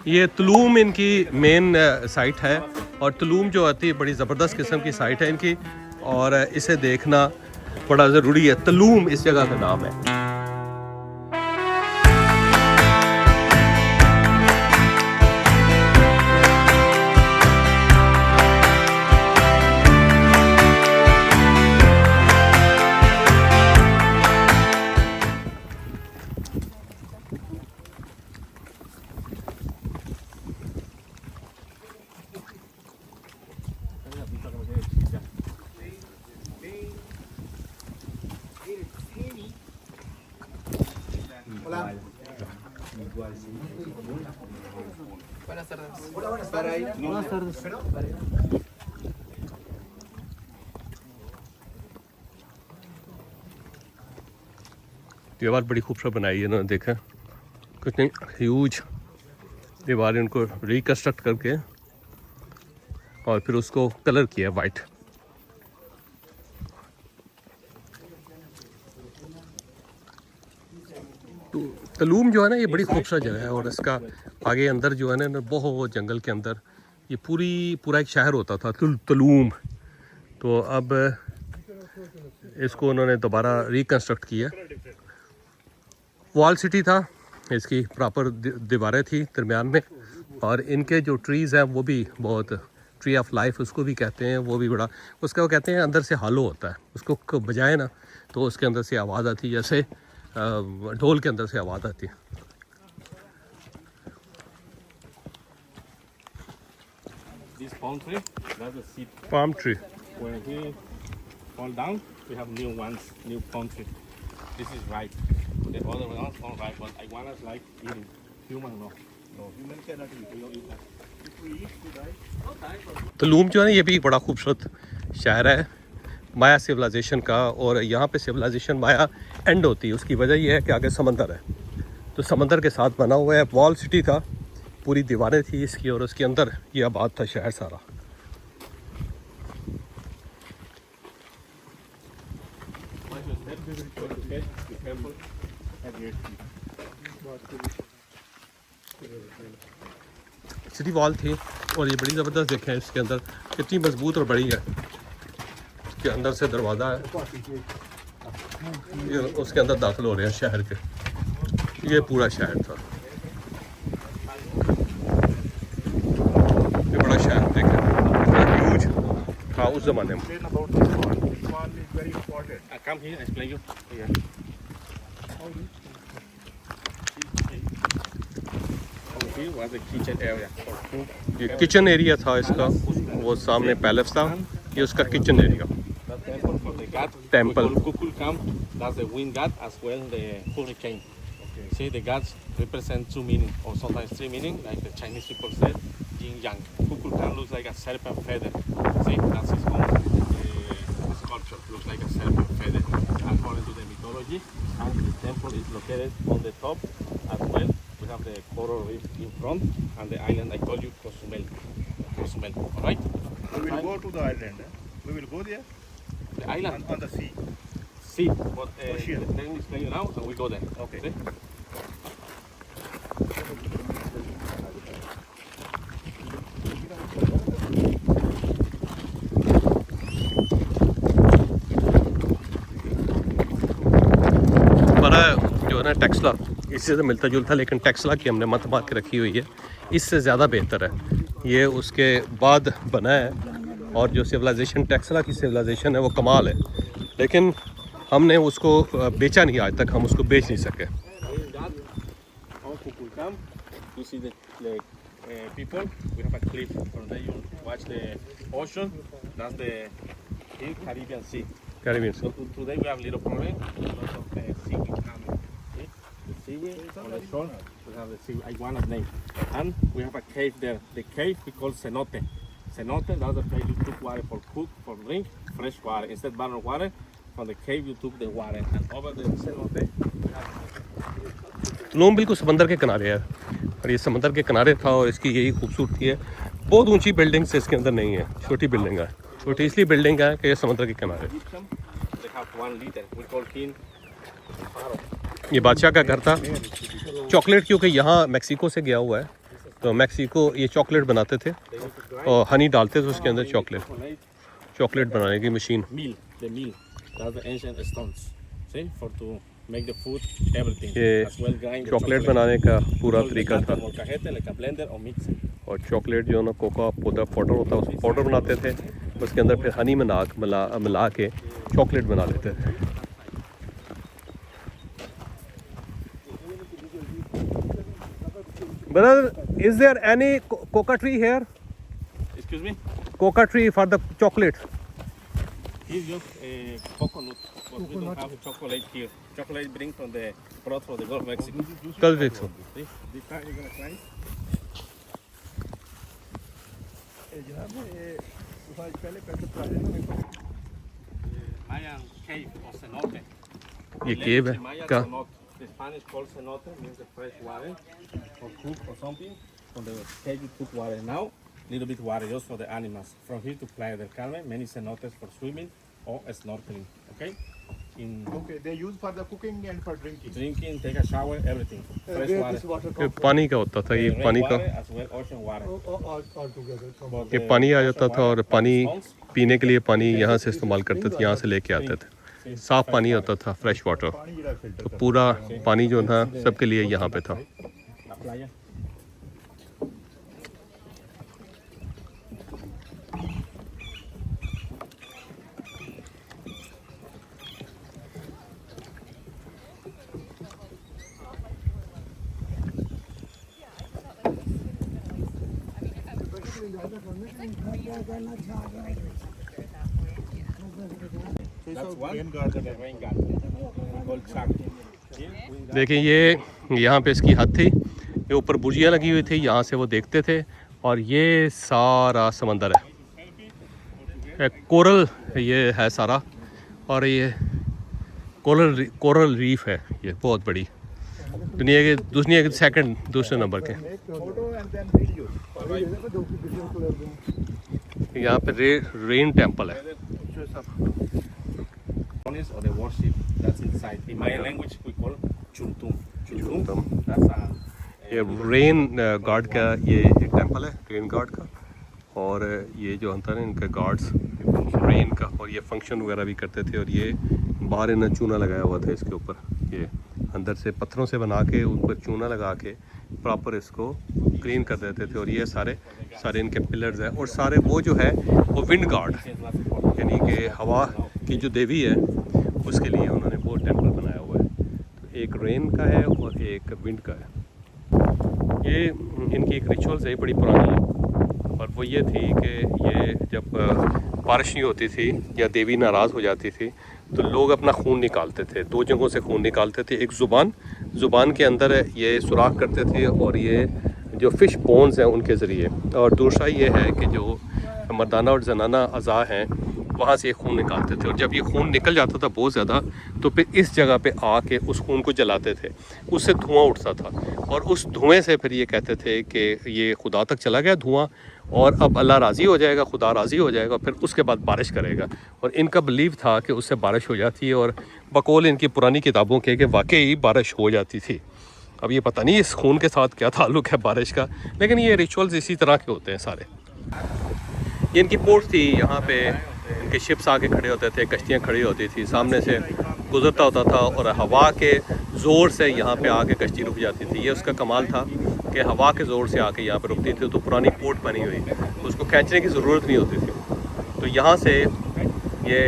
ये तुलूम इनकी main site है और तुलूम जो आती है बड़ी ज़बरदस्त किस्म की साइट है इनकी और इसे देखना बड़ा ज़रूरी है। तुलूम इस जगह का नाम है। दीवार बड़ी खूबसूरत बनाई है इन्होंने, देखा कितनी ह्यूज दीवार इनको रिकन्स्ट्रक्ट करके और फिर उसको कलर किया वाइट। तो तुलूम जो है ना ये बड़ी खूबसूरत जगह है और इसका आगे अंदर जो है ना बहुत जंगल के अंदर ये पूरा एक शहर होता था तुलूम। तो अब इसको उन्होंने दोबारा रिकन्स्ट्रक्ट किया। वॉल सिटी था, इसकी प्रॉपर दीवारें थी दरमियान में और इनके जो ट्रीज़ हैं वो भी बहुत, ट्री ऑफ लाइफ उसको भी कहते हैं, वो भी बड़ा उसका वो कहते हैं अंदर से हालो होता है, उसको बजाए ना तो उसके अंदर से आवाज़ आती है जैसे ढोल के अंदर से आवाज़ आती है। This palm tree, that's the seed. Palm tree. When he fall down, we have new ones, new palm tree. This is ripe. The other ones not ripe, but iguanas like eating. Human no. No, human cannot eat. We don't eat that. If we eat, we die. Not die, but तुलूम जो है ना ये भी एक बड़ा खूबसूरत शहर है माया सिविलाइजेशन का और यहाँ पे सिविलाइजेशन माया एंड होती है। उसकी वजह ये है कि आगे समंदर है, तो समंदर के साथ बना हुआ है। वॉल सिटी था, पूरी दीवारें थी इसकी और उसके अंदर ये आबाद था शहर सारा। सिटी वॉल थी और ये बड़ी ज़बरदस्त देखें इसके अंदर कितनी मजबूत और बड़ी है। इसके अंदर से दरवाज़ा है, ये उसके अंदर दाखिल हो रहे हैं शहर के। ये पूरा शहर था, ये बड़ा शहर देखें ह्यूज था उस ज़माने में। come here and explain you. Yeah. Over here was the kitchen area for food. ये किचन एरिया था इसका, वो सामने पैलेस था, ये उसका kitchen area. The temple for the god. Temple. We call Kukulkan. That's the wind god as well the hurricane. Okay. See the gods represent two meaning or sometimes three meaning, like the Chinese people said, yin yang. Kukulkan looks like a serpent feather. See, that's his own sculpture. Looks like a serpent feather. According to the mythology, and the temple is located on the top as well. We have the coral reef in front and the island I told you, Cozumel. Cozumel, all right? We will go to the island. We will go there The island. on the sea. See, but Ocean. let me explain you now and we go there. Okay. See? हमारा जो है ना टेक्सला इससे तो मिलता जुलता, लेकिन टेक्सला की हमने मत मार के रखी हुई है, इससे ज़्यादा बेहतर है। ये उसके बाद बना है और जो सिविलाइजेशन टेक्सला की सिविलाइजेशन है वो कमाल है, लेकिन हमने उसको बेचा नहीं, आज तक हम उसको बेच नहीं सके। On Kukulkan, you see the people. We have a cliff from there. You watch the ocean. That's the Caribbean Sea. Caribbean So today we have a little problem. Lots of seaweed coming. See? The seaweed on the shore. We have the seaweed, iguana's name. And we have a cave there. The cave we call cenote. Cenote, that's the place you took water for cook, for drink, fresh water. Instead bottled water, from the cave you took the water. And over the cenote, we have तुलूम बिल्कुल समंदर के किनारे है और ये समंदर के किनारे था और इसकी यही खूबसूरती है। बहुत ऊंची बिल्डिंग्स इसके अंदर नहीं है, छोटी बिल्डिंग है। छोटी इसलिए बिल्डिंग है कि ये समंदर के किनारे। Egyptian, they have 1 liter. We call king Pharaoh. ये बादशाह का घर था। चॉकलेट क्योंकि यहाँ मैक्सिको से गया हुआ है तो मैक्सिको ये चॉकलेट बनाते थे और हनी डालते थे उसके अंदर, चॉकलेट बनाने की machine. Mill, the mill. That's the ancient stones. See, for to make the food, everything. ये As well grind the chocolate chocolate. बनाने का पूरा All the तरीका था। molcajete, like a blender or mixer. और चॉकलेट जो है ना कोका पौधा पाउडर होता है, उस पाउडर बनाते थे, उसके अंदर फिर हनी मिला के चॉकलेट बना लेते थे। Brother, is there any coca tree here? Excuse me? Coca tree for the chocolate? Here's just a coconut, but we don't have chocolate here. Chocolate bring from the brought from the Gulf of Mexico. कल देखो। See, this time you're gonna try. Mayan cave or cenote. ये केव है Maya का cenote. The Spanish called cenote means the fresh water or cook or something. From the cave you put water. Now, little bit water just for the animals. From here to Playa del Carmen, many cenotes for swimming or snorkeling. Okay? In Okay, they use for the cooking and for drinking. drinking, take a shower, everything. Fresh Where water. this water ये come from? पानी का होता था, ये Rain पानी का water as well ocean water. All together from But ये the पानी आ ocean जाता था और water, पानी stones, पीने के लिए पानी यहाँ से इस्तेमाल करते थे, यहाँ से लेके आते थे। साफ पानी होता था, फ्रेश वाटर। पानी जरा filter कर। पूरा पानी जो था सबके लिए यहाँ पे था। la playa. That's one. Rain garden The rain garden. Called Chac. Here we got देखिए ये यहाँ पे इसकी हद थी, ये ऊपर बुर्जियाँ लगी हुई थी, यहाँ से वो देखते थे और ये सारा समंदर है, कोरल ये है सारा, और ये कोरल रीफ है, ये बहुत बड़ी, दुनिया के सेकंड दूसरे नंबर के। photo and then video. यहाँ पे रेन टेम्पल है। Is or the worship that's inside. In Mayan language, we call chuntum. Chuntum. That's a ये रेन गार्ड का ये एक टेम्पल है, रेन गार्ड का, और ये जो होता है ना इनका गार्ड्स रेन का, और ये फंक्शन वगैरह भी करते थे। और ये बाहर इन्होंने चूना लगाया हुआ था इसके ऊपर, ये अंदर से पत्थरों से बना के ऊपर चूना लगा के प्रॉपर इसको क्लीन कर देते थे। और ये सारे इनके पिलर्स हैं, और सारे वो जो है वो विंड गार्ड, यानी कि हवा की जो देवी है उसके लिए उन्होंने वो टेम्पल बनाया हुआ है। तो एक रेन का है और एक विंड का है। ये इनकी एक रिचुअल्स है, बड़ी पुरानी है, और वो ये थी कि ये जब बारिश नहीं होती थी या देवी नाराज़ हो जाती थी तो लोग अपना खून निकालते थे। दो जगहों से खून निकालते थे, एक ज़ुबान के अंदर ये सुराख करते थे, और ये जो फ़िश बोन्स हैं उनके ज़रिए, और दूसरा ये है कि जो मर्दाना और जनाना अज़ा हैं वहाँ से ये खून निकालते थे। और जब ये खून निकल जाता था बहुत ज़्यादा, तो फिर इस जगह पे आके उस खून को जलाते थे, उससे धुआं उठता था, और उस धुएं से फिर ये कहते थे कि ये खुदा तक चला गया धुआं, और अब अल्लाह राज़ी हो जाएगा, खुदा राज़ी हो जाएगा, फिर उसके बाद बारिश करेगा। और इनका बिलीव था कि उससे बारिश हो जाती है, और बकौल इनकी पुरानी किताबों के कि वाकई बारिश हो जाती थी। अब ये पता नहीं इस खून के साथ क्या ताल्लुक़ है बारिश का, लेकिन ये रिचुअल्स इसी तरह के होते हैं सारे। ये इनकी पोर्ट थी, यहाँ पे इनके शिप्स आके खड़े होते थे, कश्तियाँ खड़ी होती थी, सामने से गुजरता होता था, और हवा के ज़ोर से यहाँ पे आके कश्ती रुक जाती थी। ये उसका कमाल था कि हवा के ज़ोर से आके यहाँ पे रुकती थी, तो पुरानी पोर्ट बनी हुई, तो उसको खींचने की ज़रूरत नहीं होती थी। तो यहाँ से ये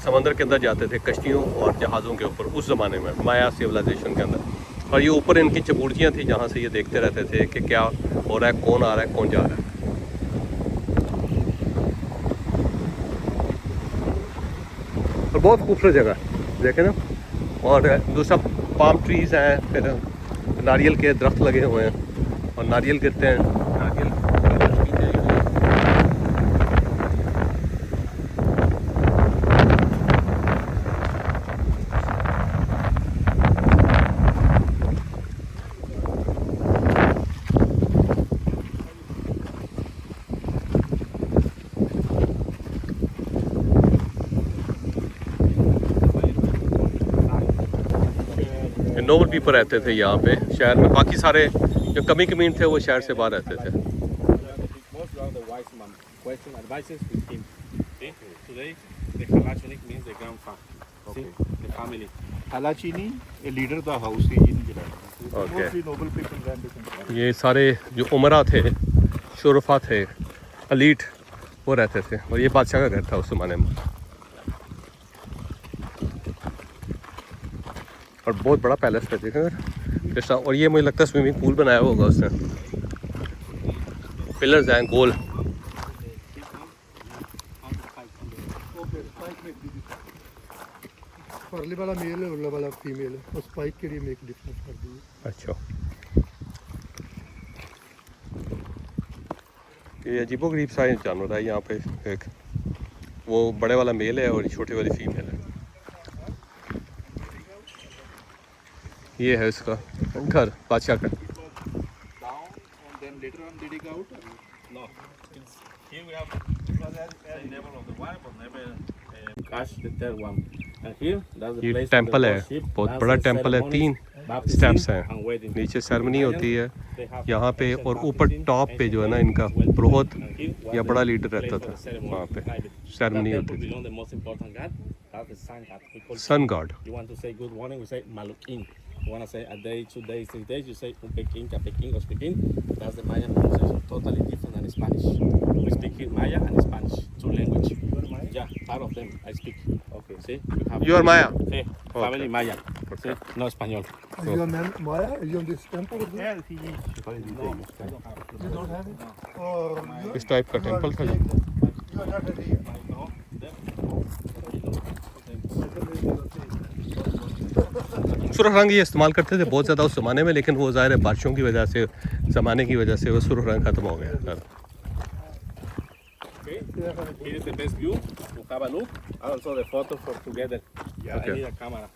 समंदर के अंदर जाते थे कश्तियों और जहाज़ों के ऊपर, उस ज़माने में माया सिविलाइजेशन के अंदर। और ये ऊपर इनकी चबूर्जियाँ थी जहाँ से ये देखते रहते थे कि क्या हो रहा है, कौन आ रहा है, कौन जा रहा है। और बहुत खूबसूरत जगह देखें ना, और दूसरा पाम ट्रीज़ हैं, फिर नारियल के दरख्त लगे हुए हैं, और नारियल गिरते हैं, नारियल नोबल पीपल रहते थे यहाँ पे शहर में। बाकी सारे जो कमी कमीन थे वो शहर से बाहर रहते थे. Most of the wise man question advices with him. See, today the Kalachnik means the grandfather. See, the family. Halachini, a leader the house in Gujarat. Okay. Mostly noble people ran this empire. ये सारे जो उमरा थे, शुरफा थे, elite, वो रहते थे और ये बादशाह का घर था उस ज़माने में. और बहुत बड़ा पैलेस था देखा जैसा. और ये मुझे लगता है स्विमिंग पूल बनाया होगा उसने. पिलर्स हैं गोल. परले वाला मेल है उरला वाला फीमेल है और स्पाइक के लिए मेक डिफरेंस कर दी है. अच्छा, ये अजीबोगरीब सा जानवर है यहाँ पे. एक वो बड़े वाला मेल है और ये छोटे वाली फीमेल है. ये है इसका घर बादशाह का. Down and then later on they dig out. No, it's, here we have the level of the water, but never catch the third one. And here, that's the ये place टेंपल for the है, worship, बहुत that's बड़ा the temple है. ceremonies, 3 baptism steps हैं. and wedding. नीचे ceremony होती है They have यहाँ पे ancient और ऊपर baptism, टॉप पे जो है ना ancient इनका wedding. Purohit And here was या the बड़ा लीडर place रहता for था the ceremony, वहाँ पे. private. सेरेमनी That होती temple थी. belongs the most important god. That's the sun god. We call sun god. You want to say good morning, we say Malukin. You want to say a day, 2 days, 3 days, you say un Pekin, Capekin, or Pekin. That's the Mayan pronunciation, totally different than Spanish. We speak in Maya and Spanish, 2 languages. Yeah, part of them I speak. Okay, see? You are Maya? Sí, family Maya. Okay. Sí, no español. Is your man Maya? Is you on this temple? You Yeah, he is. don't have it? Or you, इस type का temple था ये. you are not ready yet. सुर्ख रंग ये इस्तेमाल करते थे बहुत ज़्यादा उस ज़माने में, लेकिन वो ज़ाहिर है बारिशों की वजह से, ज़माने की वजह से वो सुर्ख रंग ख़त्म हो गया. Okay, here is the best view to have a look. Also the photo for together. Yeah. I need a camera.